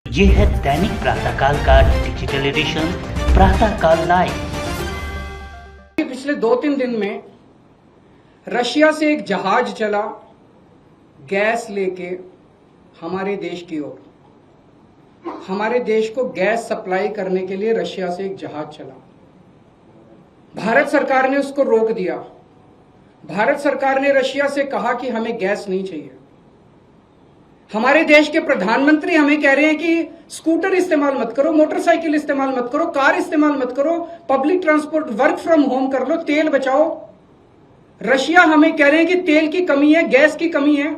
ये है दैनिक प्रातःकाल का डिजिटल एडिशन प्रातःकाल लाइव। पिछले 2-3 दिन में रशिया से एक जहाज चला गैस लेके हमारे देश की ओर। हमारे देश को गैस सप्लाई करने के लिए रशिया से एक जहाज चला। भारत सरकार ने उसको रोक दिया। भारत सरकार ने रशिया से कहा कि हमें गैस नहीं चाहिए। हमारे देश के प्रधानमंत्री हमें कह रहे हैं कि स्कूटर इस्तेमाल मत करो, मोटरसाइकिल इस्तेमाल मत करो, कार इस्तेमाल मत करो, public transport, work from home कर लो, तेल बचाओ। रशिया हमें कह रहे हैं कि तेल की कमी है, गैस की कमी है,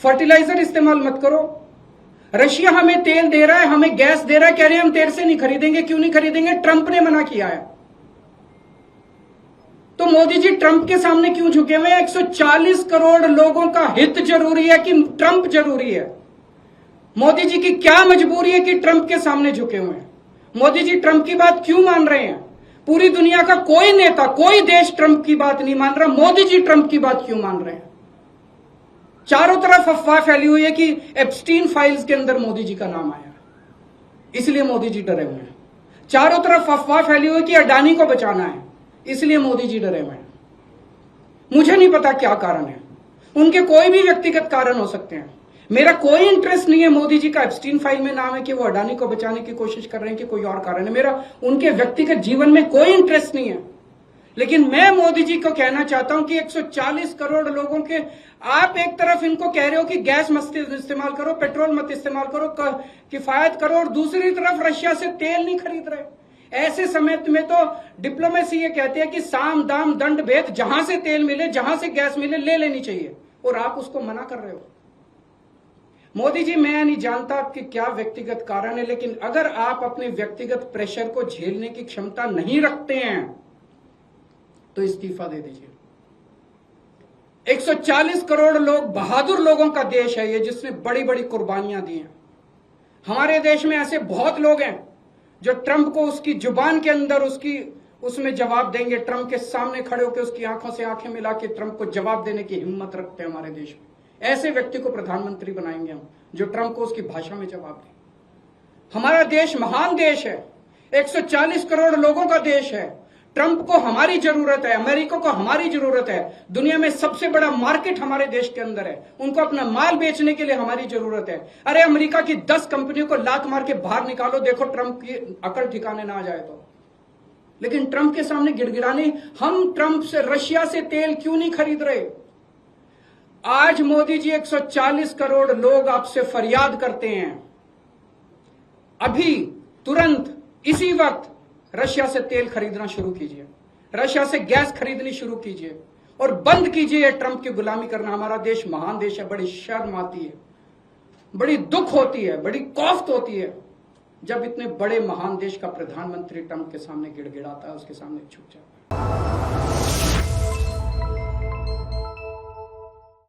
फर्टिलाइजर इस्तेमाल मत करो। रशिया हमें तेल दे रहा है, हमें गैस दे रहा है, कह रहे हैं हम तेरे से नहीं खरीदेंगे। क्यों नहीं खरीदेंगे? ट्रंप ने मना किया है। तो मोदी जी ट्रंप के सामने क्यों झुके हुए हैं? 140 करोड़ लोगों का हित जरूरी है कि ट्रंप जरूरी है? मोदी जी की क्या मजबूरी है कि ट्रंप के सामने झुके हुए हैं? मोदी जी ट्रंप की बात क्यों मान रहे हैं? पूरी दुनिया का कोई नेता, कोई देश ट्रंप की बात नहीं मान रहा, मोदी जी ट्रंप की बात क्यों मान रहे हैं? चारों तरफ अफवाह फैली हुई है कि एप्स्टीन फाइल्स के अंदर मोदी जी का नाम आया, इसलिए मोदी जी डरे हुए हैं। चारों तरफ अफवाह फैली हुई है कि अडानी को बचाना है, इसलिए मोदी जी डरे हुए हैं। मुझे नहीं पता क्या कारण है, उनके कोई भी व्यक्तिगत कारण हो सकते हैं। मेरा कोई इंटरेस्ट नहीं है मोदी जी का एप्स्टीन फाइल में नाम है कि वो अडानी को बचाने की कोशिश कर रहे हैं कि कोई और कारण है। मेरा उनके व्यक्तिगत जीवन में कोई इंटरेस्ट नहीं है। लेकिन मैं मोदी जी को कहना चाहता हूं कि 140 करोड़ लोगों के आप एक तरफ इनको कह रहे हो कि गैस मत इस्तेमाल करो, पेट्रोल मत इस्तेमाल करो, किफायत करो, और दूसरी तरफ रशिया से तेल नहीं खरीद रहे। ऐसे समय में तो डिप्लोमेसी ये कहते हैं कि साम दाम दंड भेद, जहां से तेल मिले, जहां से गैस मिले, ले लेनी चाहिए, और आप उसको मना कर रहे हो। मोदी जी, मैं नहीं जानता आपके क्या व्यक्तिगत कारण है, लेकिन अगर आप अपने व्यक्तिगत प्रेशर को झेलने की क्षमता नहीं रखते हैं तो इस्तीफा दे दीजिए। 140 करोड़ लोग, बहादुर लोगों का देश है ये, जिसने बड़ी बड़ी कुर्बानियां दी हैं। हमारे देश में ऐसे बहुत लोग हैं जो ट्रंप को उसकी जुबान के अंदर उसमें जवाब देंगे, ट्रंप के सामने खड़े होकर उसकी आंखों से आंखें मिला के ट्रंप को जवाब देने की हिम्मत रखते हैं हमारे देश में। ऐसे व्यक्ति को प्रधानमंत्री बनाएंगे हम, जो ट्रंप को उसकी भाषा में जवाब दे। हमारा देश महान देश है, 140 करोड़ लोगों का देश है। ट्रंप को हमारी जरूरत है, अमेरिका को हमारी जरूरत है। दुनिया में सबसे बड़ा मार्केट हमारे देश के अंदर है, उनको अपना माल बेचने के लिए हमारी जरूरत है। अरे अमेरिका की 10 कंपनियों को लात मार के बाहर निकालो, देखो ट्रंप की अकल ठिकाने ना आ जाए तो। लेकिन ट्रंप के सामने गिड़गिड़ाने, हम ट्रंप से, रशिया से तेल क्यों नहीं खरीद रहे? आज मोदी जी 140 करोड़ लोग आपसे फरियाद करते हैं, अभी तुरंत इसी वक्त रशिया से तेल खरीदना शुरू कीजिए, रशिया से गैस खरीदनी शुरू कीजिए, और बंद कीजिए ट्रंप की गुलामी करना। हमारा देश महान देश है। बड़ी शर्म आती है, बड़ी दुख होती है, बड़ी कौफ्त होती है जब इतने बड़े महान देश का प्रधानमंत्री ट्रंप के सामने गिड़गिड़ाता है, उसके सामने झुक जाता है।